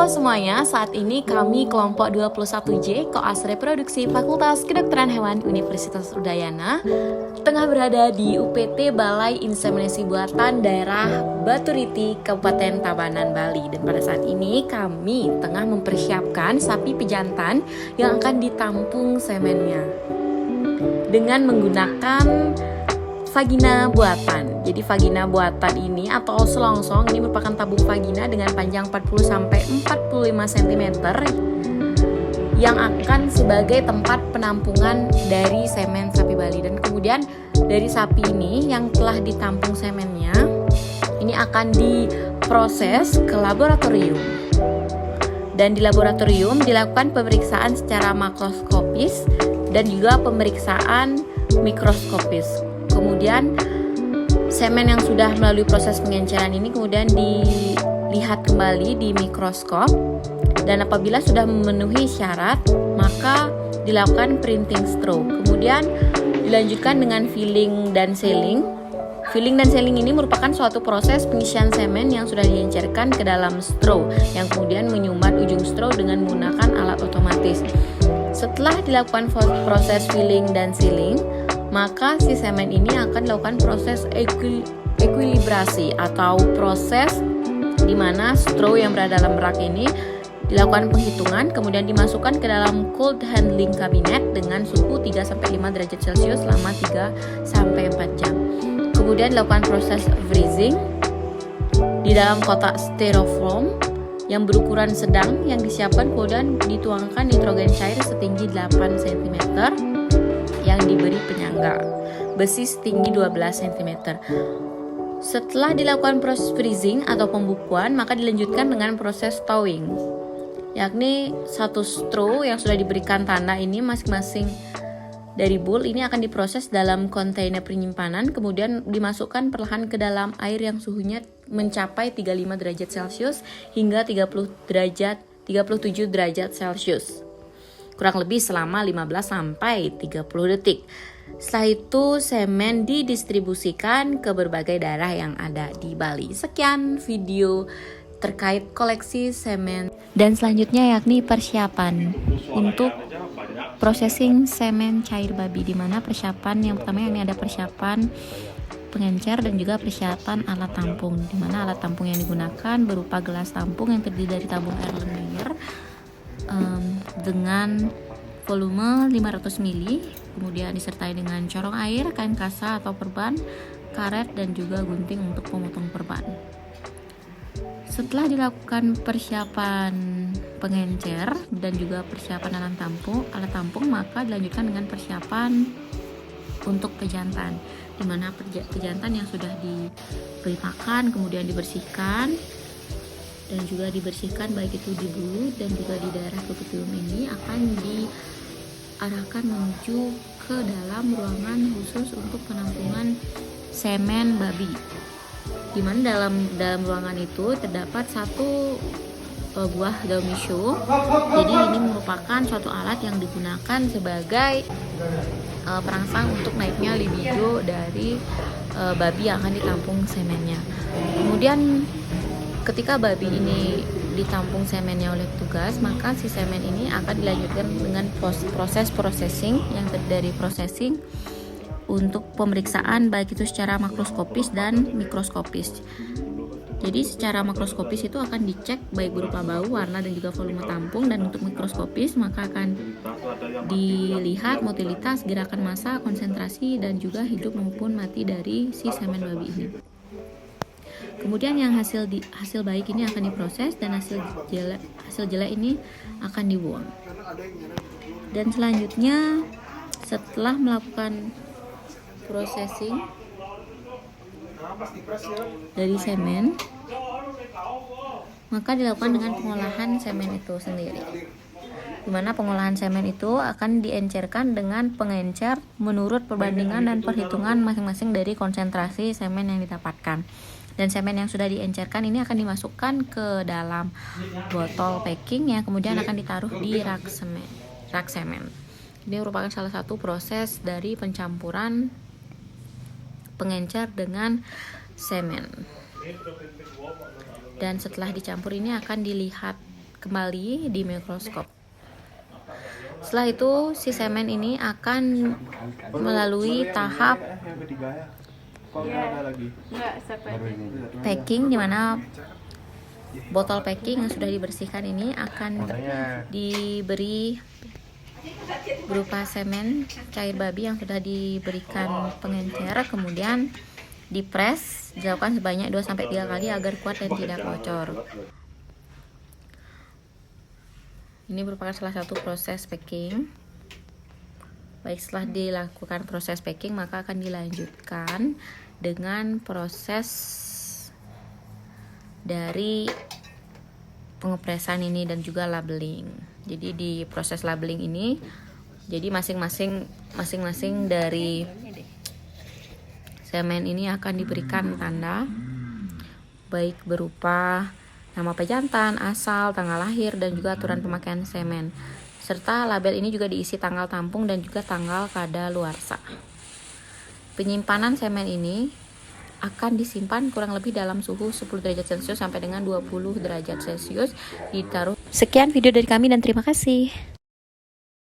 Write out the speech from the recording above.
Halo semuanya, saat ini kami kelompok 21J Koas Reproduksi Fakultas Kedokteran Hewan Universitas Udayana tengah berada di UPT Balai Inseminasi Buatan Daerah Baturiti, Kabupaten Tabanan, Bali. Dan pada saat ini kami tengah mempersiapkan sapi pejantan yang akan ditampung semennya dengan menggunakan vagina buatan. Jadi vagina buatan ini atau selongsong ini merupakan tabung vagina dengan panjang 40-45 cm yang akan sebagai tempat penampungan dari semen sapi Bali. Dan kemudian dari sapi ini yang telah ditampung semennya ini akan diproses ke laboratorium. Dan di laboratorium dilakukan pemeriksaan secara makroskopis dan juga pemeriksaan mikroskopis. Kemudian semen yang sudah melalui proses pengenceran ini kemudian dilihat kembali di mikroskop, dan apabila sudah memenuhi syarat maka dilakukan printing straw. Kemudian dilanjutkan dengan filling dan sealing. Filling dan sealing ini merupakan suatu proses pengisian semen yang sudah diencerkan ke dalam straw yang kemudian menyumbat ujung straw dengan menggunakan alat otomatis. Setelah dilakukan proses filling dan sealing, maka si semen ini akan dilakukan proses ekuilibrasi atau proses di mana straw yang berada dalam rak ini dilakukan penghitungan, kemudian dimasukkan ke dalam cold handling cabinet dengan suhu 3-5 derajat Celcius selama 3-4 jam. Kemudian dilakukan proses freezing di dalam kotak styrofoam yang berukuran sedang yang disiapkan, kemudian dituangkan nitrogen cair setinggi 8 cm yang diberi penyangga besi setinggi 12 cm. Setelah dilakukan proses freezing atau pembukuan, maka dilanjutkan dengan proses thawing, yakni satu straw yang sudah diberikan tanda ini masing-masing dari bull ini akan diproses dalam kontainer penyimpanan, kemudian dimasukkan perlahan ke dalam air yang suhunya mencapai 35 derajat Celcius hingga 37 derajat Celcius. Kurang lebih selama 15-30 detik. Setelah itu semen didistribusikan ke berbagai daerah yang ada di Bali. Sekian video terkait koleksi semen. Dan selanjutnya yakni persiapan untuk processing semen cair babi, di mana persiapan yang pertama yakni ada persiapan pengencer dan juga persiapan alat tampung, di mana alat tampung yang digunakan berupa gelas tampung yang terdiri dari tabung Erlenmeyer dengan volume 500 ml, kemudian disertai dengan corong air, kain kasa atau perban, karet, dan juga gunting untuk memotong perban. Setelah dilakukan persiapan pengencer dan juga persiapan alat tampung, maka dilanjutkan dengan persiapan untuk pejantan, di mana pejantan yang sudah diberi makan kemudian dibersihkan dan juga dibersihkan baik itu di bulu dan juga di daerah epithelium ini akan diarahkan menuju ke dalam ruangan khusus untuk penampungan semen babi, di mana dalam ruangan itu terdapat satu buah daun miso. Jadi ini merupakan suatu alat yang digunakan sebagai perangsang untuk naiknya libido dari babi yang akan ditampung semennya. Kemudian ketika babi ini ditampung semennya oleh petugas, maka si semen ini akan dilanjutkan dengan proses processing yang terdiri dari processing untuk pemeriksaan baik itu secara makroskopis dan mikroskopis. Jadi secara makroskopis itu akan dicek baik berupa bau, warna, dan juga volume tampung, dan untuk mikroskopis maka akan dilihat motilitas, gerakan massa, konsentrasi, dan juga hidup maupun mati dari si semen babi ini. Kemudian yang hasil baik ini akan diproses dan hasil jelek ini akan dibuang. Dan selanjutnya setelah melakukan processing dari semen, maka dilakukan dengan pengolahan semen itu sendiri, di mana pengolahan semen itu akan diencerkan dengan pengencer menurut perbandingan dan perhitungan masing-masing dari konsentrasi semen yang didapatkan. Dan semen yang sudah diencerkan ini akan dimasukkan ke dalam botol packing yang kemudian akan ditaruh di rak semen. Ini merupakan salah satu proses dari pencampuran pengencer dengan semen. Dan setelah dicampur ini akan dilihat kembali di mikroskop. Setelah itu si semen ini akan melalui tahap packing, di mana botol packing yang sudah dibersihkan ini akan diberi berupa semen cair babi yang sudah diberikan pengencer, kemudian dipres, dilakukan sebanyak 2-3 kali agar kuat dan tidak bocor. Ini merupakan salah satu proses packing. Baik, setelah dilakukan proses packing, maka akan dilanjutkan dengan proses dari pengepresan ini dan juga labeling. Jadi di proses labeling ini, jadi masing-masing dari semen ini akan diberikan tanda, baik berupa nama pejantan, asal, tanggal lahir, dan juga aturan pemakaian semen. Serta label ini juga diisi tanggal tampung dan juga tanggal kadaluarsa. Penyimpanan semen ini akan disimpan kurang lebih dalam suhu 10 derajat Celcius sampai dengan 20 derajat Celcius. Ditaruh. Sekian video dari kami dan terima kasih.